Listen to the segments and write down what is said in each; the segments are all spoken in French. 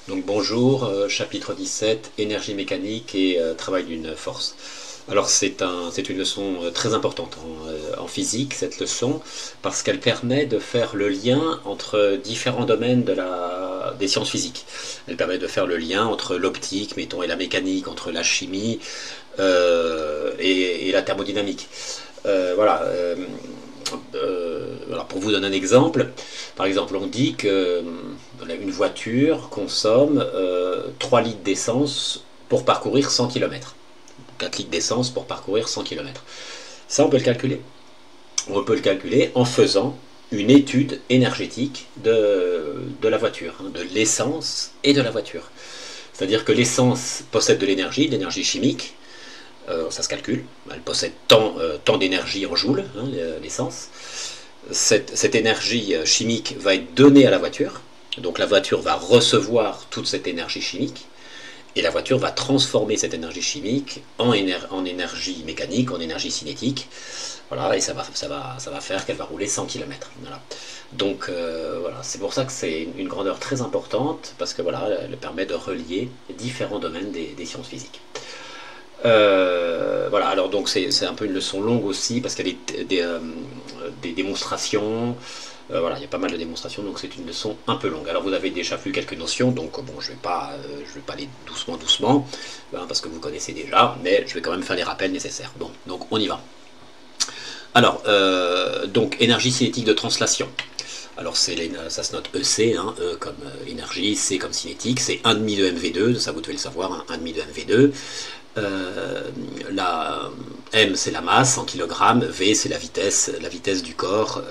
Donc bonjour, chapitre 17, énergie mécanique et travail d'une force. Alors c'est une leçon très importante en physique, cette leçon, parce qu'elle permet de faire le lien entre différents domaines des sciences physiques. Elle permet de faire le lien entre l'optique, mettons, et la mécanique, entre la chimie et la thermodynamique. Voilà. Alors pour vous donner un exemple, par exemple on dit que une voiture consomme 3 litres d'essence pour parcourir 100 km. 4 litres d'essence pour parcourir 100 km. Ça on peut le calculer. On peut le calculer en faisant une étude énergétique de la voiture, de l'essence et de la voiture. C'est-à-dire que l'essence possède de l'énergie chimique. Ça se calcule, elle possède tant d'énergie en joules, l'essence. Cette énergie chimique va être donnée à la voiture, donc la voiture va recevoir toute cette énergie chimique, et la voiture va transformer cette énergie chimique en énergie mécanique, en énergie cinétique, voilà, et ça va faire qu'elle va rouler 100 km. Voilà. Donc voilà, c'est pour ça que c'est une grandeur très importante, parce que voilà, elle permet de relier différents domaines des sciences physiques. Voilà, alors donc c'est un peu une leçon longue aussi parce qu'il y a des démonstrations, voilà, il y a pas mal de démonstrations, donc c'est une leçon un peu longue. Alors vous avez déjà vu quelques notions, donc bon, je vais pas aller doucement, hein, parce que vous connaissez déjà, mais je vais quand même faire les rappels nécessaires. Bon, donc on y va. Alors, donc énergie cinétique de translation. Alors ça se note EC, hein, E comme énergie, C comme cinétique, c'est 1,5 de mv2, ça vous devez le savoir, hein, 1,5 de mv2. La M c'est la masse en kilogrammes, V c'est la vitesse du corps,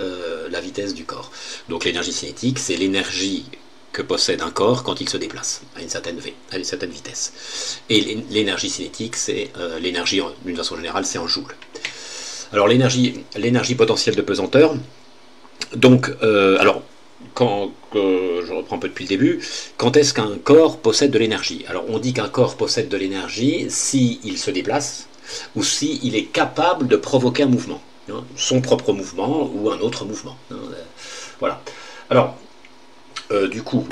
Donc l'énergie cinétique c'est l'énergie que possède un corps quand il se déplace à une certaine vitesse. Et l'énergie cinétique c'est l'énergie d'une façon générale c'est en joules. Alors l'énergie potentielle de pesanteur. Donc alors je reprends un peu depuis le début, quand est-ce qu'un corps possède de l'énergie? Alors on dit qu'un corps possède de l'énergie s'il se déplace ou s'il est capable de provoquer un mouvement, hein, son propre mouvement ou un autre mouvement. Hein, voilà. Alors, du coup,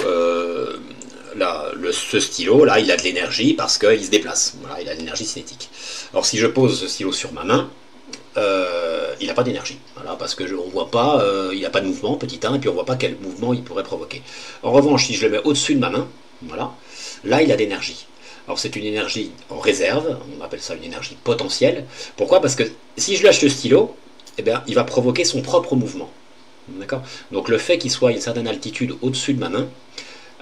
ce stylo, là, il a de l'énergie parce qu'il se déplace. Voilà, il a de l'énergie cinétique. Alors si je pose ce stylo sur ma main, il n'a pas d'énergie, voilà, parce que on voit pas, il n'a pas de mouvement, petit 1, et puis on voit pas quel mouvement il pourrait provoquer. En revanche, si je le mets au-dessus de ma main, voilà, là il a d'énergie. Alors c'est une énergie en réserve, on appelle ça une énergie potentielle. Pourquoi? Parce que si je lâche le stylo, eh bien, il va provoquer son propre mouvement. D'accord? Donc le fait qu'il soit à une certaine altitude au-dessus de ma main,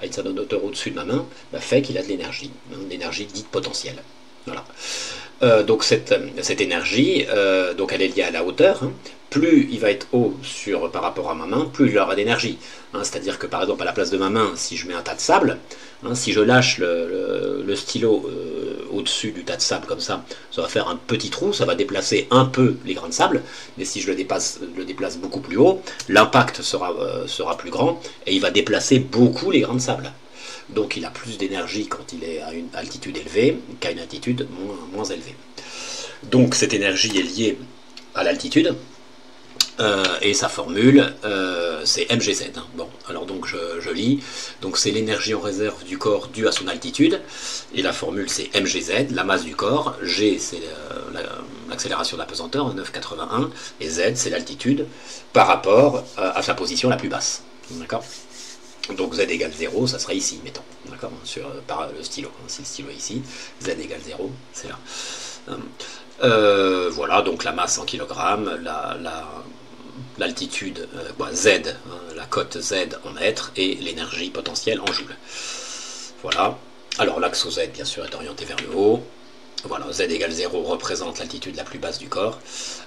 à une certaine hauteur au-dessus de ma main, bah, fait qu'il a de l'énergie, une énergie dite potentielle. Voilà. Donc cette énergie, donc elle est liée à la hauteur. Hein. Plus il va être haut par rapport à ma main, plus il aura d'énergie. Hein, c'est-à-dire que par exemple à la place de ma main, si je mets un tas de sable, hein, si je lâche le stylo au-dessus du tas de sable comme ça va faire un petit trou, ça va déplacer un peu les grains de sable, mais si je le déplace beaucoup plus haut, l'impact sera plus grand et il va déplacer beaucoup les grains de sable. Donc il a plus d'énergie quand il est à une altitude élevée qu'à une altitude moins élevée. Donc cette énergie est liée à l'altitude, et sa formule c'est mgz. Bon, alors donc je lis, donc c'est l'énergie en réserve du corps due à son altitude, et la formule c'est mgz, la masse du corps, g c'est l'accélération de la pesanteur, 9,81, et z c'est l'altitude par rapport à sa position la plus basse. D'accord? Donc z égale 0, ça sera ici, mettons, d'accord, par le stylo. Si le stylo est ici, z égale 0, c'est là. Voilà, donc la masse en kilogrammes, l'altitude, z, la cote z en mètres, et l'énergie potentielle en joules. Voilà. Alors l'axe z, bien sûr, est orienté vers le haut. Voilà, z égale 0 représente l'altitude la plus basse du corps.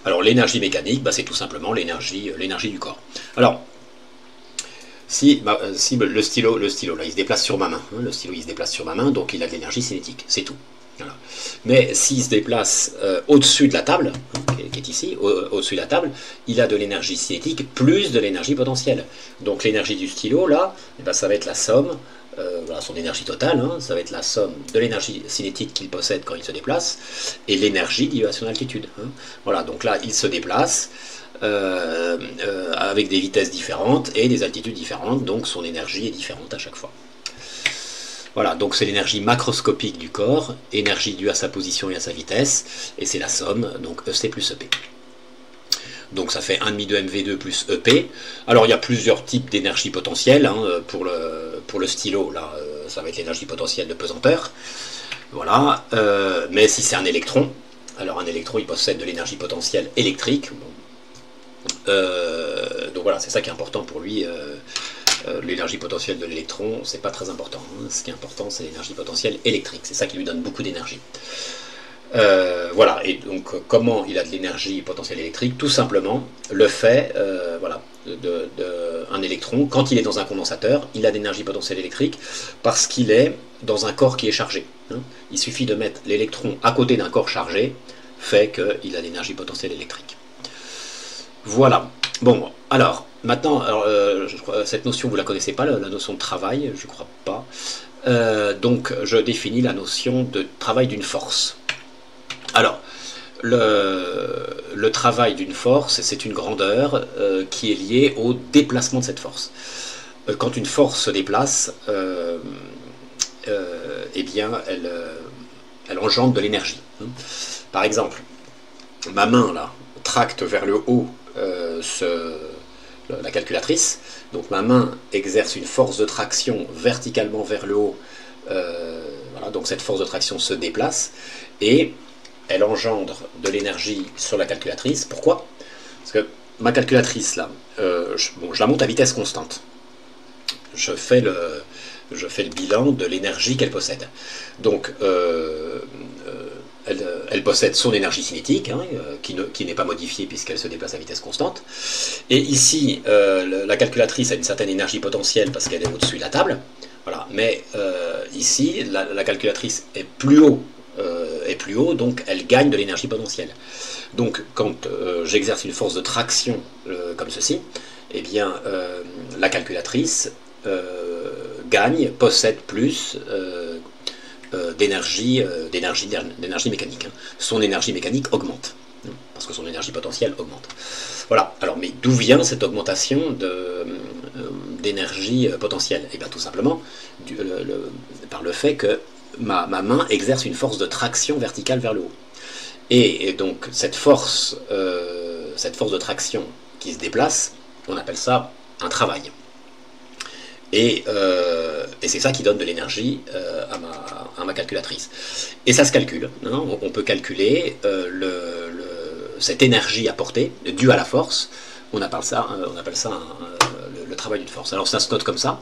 Alors l'énergie mécanique, bah, c'est tout simplement l'énergie du corps. Alors, si le stylo là il se déplace sur ma main, hein, le stylo il se déplace sur ma main, donc il a de l'énergie cinétique, c'est tout. Voilà. Mais s'il se déplace au-dessus de la table, hein, qui est ici, au-dessus de la table, il a de l'énergie cinétique plus de l'énergie potentielle. Donc l'énergie du stylo là, eh ben, ça va être la somme, voilà, son énergie totale, hein, ça va être la somme de l'énergie cinétique qu'il possède quand il se déplace et l'énergie liée à son altitude. Hein. Voilà, donc là il se déplace. Avec des vitesses différentes et des altitudes différentes, donc son énergie est différente à chaque fois. Voilà, donc c'est l'énergie macroscopique du corps, énergie due à sa position et à sa vitesse, et c'est la somme, donc EC plus EP. Donc ça fait 1,5 de MV2 plus EP. Alors il y a plusieurs types d'énergie potentielle. Hein. Pour le stylo, là, ça va être l'énergie potentielle de pesanteur. Voilà. Mais si c'est un électron, alors un électron il possède de l'énergie potentielle électrique. Donc voilà, c'est ça qui est important pour lui. L'énergie potentielle de l'électron, c'est pas très important. Hein. Ce qui est important, c'est l'énergie potentielle électrique. C'est ça qui lui donne beaucoup d'énergie. Voilà, et donc comment il a de l'énergie potentielle électrique? Tout simplement le fait, voilà, un électron, quand il est dans un condensateur, il a de l'énergie potentielle électrique parce qu'il est dans un corps qui est chargé. Hein. Il suffit de mettre l'électron à côté d'un corps chargé, fait qu'il a de l'énergie potentielle électrique. Voilà. Bon, alors, maintenant, je crois, cette notion, vous la connaissez pas, la notion de travail, je crois pas. Donc, je définis la notion de travail d'une force. Alors, le travail d'une force, c'est une grandeur qui est liée au déplacement de cette force. Quand une force se déplace, eh bien, elle engendre de l'énergie. Par exemple, ma main, là, tracte vers le haut la calculatrice. Donc ma main exerce une force de traction verticalement vers le haut. Voilà, donc cette force de traction se déplace et elle engendre de l'énergie sur la calculatrice. Pourquoi? Parce que ma calculatrice, là, je la monte à vitesse constante. Je fais le bilan de l'énergie qu'elle possède. Donc, elle possède son énergie cinétique, hein, qui n'est pas modifiée puisqu'elle se déplace à vitesse constante. Et ici, la calculatrice a une certaine énergie potentielle parce qu'elle est au-dessus de la table. Voilà. Mais ici, la calculatrice est plus haut, donc elle gagne de l'énergie potentielle. Donc quand j'exerce une force de traction comme ceci, eh bien la calculatrice possède plus d'énergie mécanique. Hein. Son énergie mécanique augmente, hein, parce que son énergie potentielle augmente. Voilà, alors mais d'où vient cette augmentation d'énergie potentielle? Eh bien tout simplement par le fait que ma main exerce une force de traction verticale vers le haut. Et donc cette force de traction qui se déplace, on appelle ça un travail. Et c'est ça qui donne de l'énergie à ma calculatrice. Et ça se calcule. Hein, on peut calculer cette énergie apportée, due à la force. On appelle ça le travail d'une force. Alors ça se note comme ça.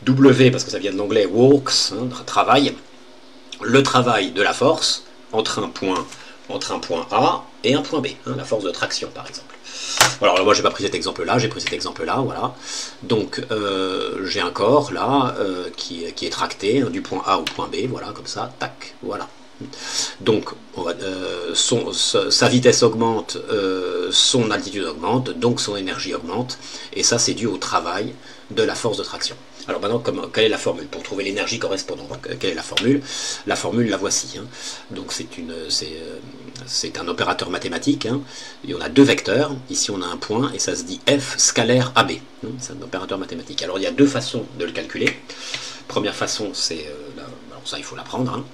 W, parce que ça vient de l'anglais works, hein, travail. Le travail de la force entre un point A et un point B, hein, la force de traction par exemple. Alors moi j'ai pas pris cet exemple là, j'ai pris cet exemple là, voilà. Donc j'ai un corps là qui est tracté, hein, du point A au point B, voilà, comme ça, tac, voilà. Donc sa vitesse augmente, son altitude augmente, donc son énergie augmente, et ça c'est dû au travail de la force de traction. Alors maintenant, quelle est la formule pour trouver l'énergie correspondante? Quelle est la formule? La formule, la voici. Hein. Donc c'est un opérateur mathématique. Hein. Et on a deux vecteurs. Ici, on a un point et ça se dit F scalaire AB. Hein. C'est un opérateur mathématique. Alors il y a deux façons de le calculer. Première façon, c'est alors ça il faut l'apprendre. Hein.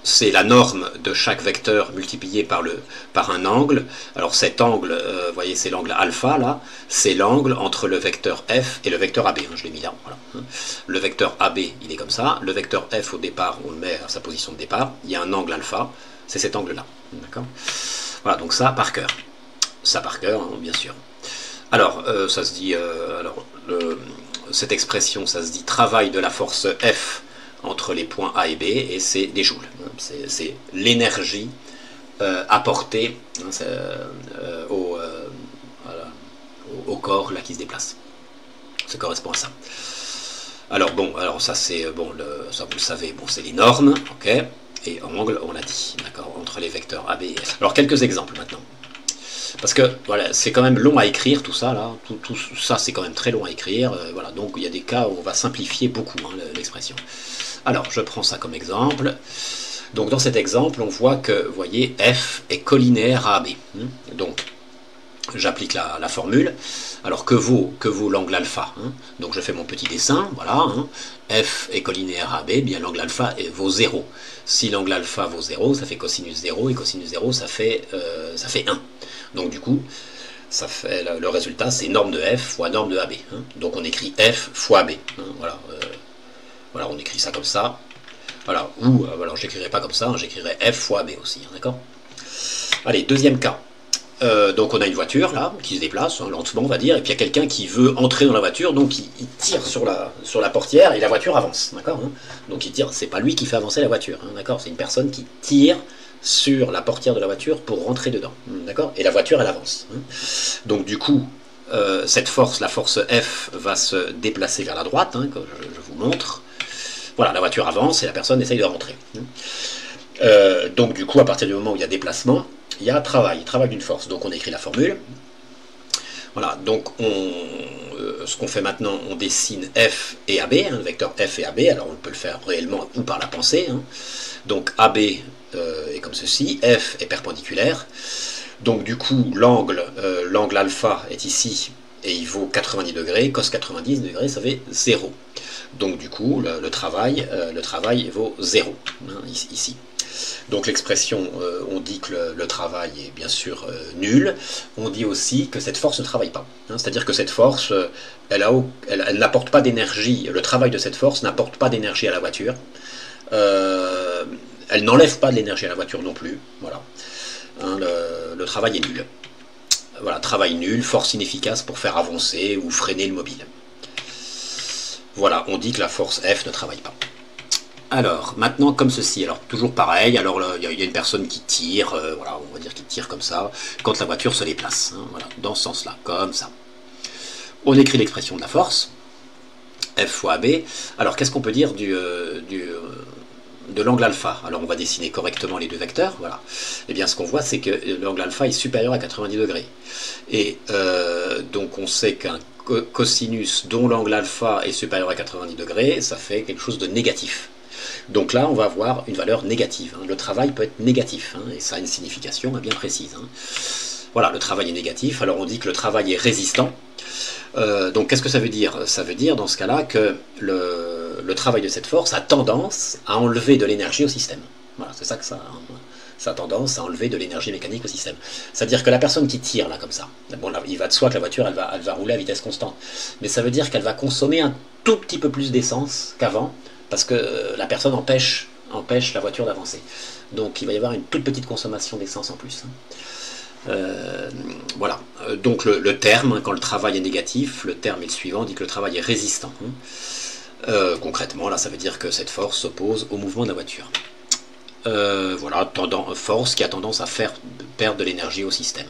C'est la norme de chaque vecteur multiplié par un angle. Alors cet angle, vous voyez, c'est l'angle alpha, là, c'est l'angle entre le vecteur f et le vecteur AB. Hein, je l'ai mis là, voilà. Le vecteur AB, il est comme ça. Le vecteur f, au départ, on le met à sa position de départ. Il y a un angle alpha, c'est cet angle-là. D'accord? Voilà, donc ça, par cœur. Ça, par cœur, hein, bien sûr. Alors, ça se dit... cette expression, ça se dit travail de la force F entre les points A et B, et c'est des joules. C'est l'énergie apportée au corps là qui se déplace. Ça correspond à ça. Alors bon, ça c'est ça vous le savez, bon c'est les normes, ok. Et angle, on l'a dit, d'accord, entre les vecteurs A, B et F. Alors quelques exemples maintenant. Parce que voilà, c'est quand même long à écrire tout ça là, tout ça c'est quand même très long à écrire, voilà, donc il y a des cas où on va simplifier beaucoup hein, l'expression. Alors je prends ça comme exemple. Donc dans cet exemple, on voit que, vous voyez, F est collinéaire à AB. Donc j'applique la formule. Alors que vaut l'angle alpha, hein? Donc je fais mon petit dessin, voilà, hein. F est collinéaire à AB, bien l'angle alpha vaut 0. Si l'angle alpha vaut 0, ça fait cosinus 0, et cosinus 0, ça fait 1. Donc du coup, ça fait, le résultat, c'est norme de F fois norme de AB. Hein. Donc on écrit F fois AB. Hein, voilà, voilà, on écrit ça comme ça. Voilà, ou, alors je n'écrirai pas comme ça, hein, j'écrirai F fois AB aussi, hein, d'accord? Allez, deuxième cas. Donc on a une voiture là qui se déplace, hein, lentement on va dire, et puis il y a quelqu'un qui veut entrer dans la voiture, donc il tire sur la portière et la voiture avance, d'accord, hein. Donc il tire, c'est pas lui qui fait avancer la voiture, hein, d'accord, c'est une personne qui tire sur la portière de la voiture pour rentrer dedans, d'accord, et la voiture elle avance, hein. Donc du coup, cette force, la force F, va se déplacer vers la droite, hein, comme je vous montre. Voilà, la voiture avance et la personne essaye de rentrer. Donc du coup, à partir du moment où il y a déplacement, il y a travail d'une force. Donc on écrit la formule. Voilà, donc ce qu'on fait maintenant, on dessine F et AB, hein, le vecteur F et AB. Alors on peut le faire réellement ou par la pensée, hein. Donc AB est comme ceci, F est perpendiculaire. Donc du coup, l'angle alpha est ici et il vaut 90 degrés, cos 90 degrés, ça fait 0. Donc du coup, le travail vaut 0, hein, ici. Donc l'expression, on dit que le travail est bien sûr nul. On dit aussi que cette force ne travaille pas. Hein, c'est-à-dire que cette force, elle n'apporte pas d'énergie. Le travail de cette force n'apporte pas d'énergie à la voiture. Elle n'enlève pas de l'énergie à la voiture non plus. Voilà. Hein, le travail est nul. Voilà, travail nul, force inefficace pour faire avancer ou freiner le mobile. Voilà, on dit que la force F ne travaille pas. Alors, maintenant, comme ceci, alors toujours pareil, alors il y a une personne qui tire, voilà, on va dire qu'il tire comme ça, quand la voiture se déplace, hein, voilà, dans ce sens-là, comme ça. On écrit l'expression de la force, F fois AB. Alors, qu'est-ce qu'on peut dire de l'angle alpha? Alors, on va dessiner correctement les deux vecteurs, voilà. Eh bien, ce qu'on voit, c'est que l'angle alpha est supérieur à 90 degrés. Et donc, on sait qu'un cosinus dont l'angle alpha est supérieur à 90 degrés, ça fait quelque chose de négatif. Donc là, on va avoir une valeur négative. Hein. Le travail peut être négatif, hein, et ça a une signification bien précise. Hein. Voilà, le travail est négatif, alors on dit que le travail est résistant. Donc qu'est-ce que ça veut dire? Ça veut dire dans ce cas-là que le travail de cette force a tendance à enlever de l'énergie au système. Voilà, c'est ça que ça a. Hein. Ça a tendance à enlever de l'énergie mécanique au système. C'est-à-dire que la personne qui tire là comme ça, bon, là, il va de soi que la voiture elle va rouler à vitesse constante, mais ça veut dire qu'elle va consommer un tout petit peu plus d'essence qu'avant, parce que la personne empêche la voiture d'avancer. Donc il va y avoir une toute petite consommation d'essence en plus. Voilà. Donc le terme, quand le travail est négatif, le terme est le suivant, on dit que le travail est résistant. Concrètement, là, ça veut dire que cette force s'oppose au mouvement de la voiture. Voilà, force qui a tendance à faire perdre de l'énergie au système.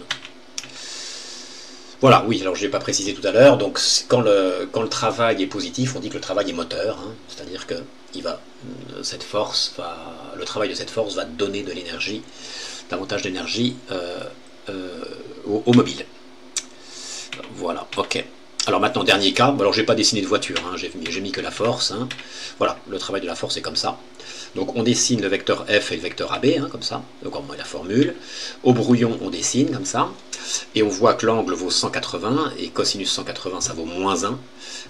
Voilà, oui, alors je ne l'ai pas précisé tout à l'heure, donc quand le travail est positif, on dit que le travail est moteur, hein, c'est-à-dire que le travail de cette force va donner de l'énergie, davantage d'énergie au mobile. Voilà, ok. Alors maintenant, dernier cas, alors je n'ai pas dessiné de voiture, hein, j'ai mis que la force. Hein. Voilà, le travail de la force est comme ça. Donc on dessine le vecteur F et le vecteur AB, hein, comme ça, donc on met la formule. Au brouillon, on dessine comme ça, et on voit que l'angle vaut 180, et cosinus 180, ça vaut moins 1.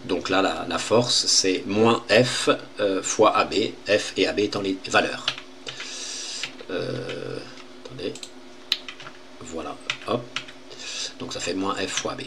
Donc là, la force, c'est moins F fois AB, F et AB étant les valeurs. Attendez, voilà, hop, donc ça fait moins F fois AB.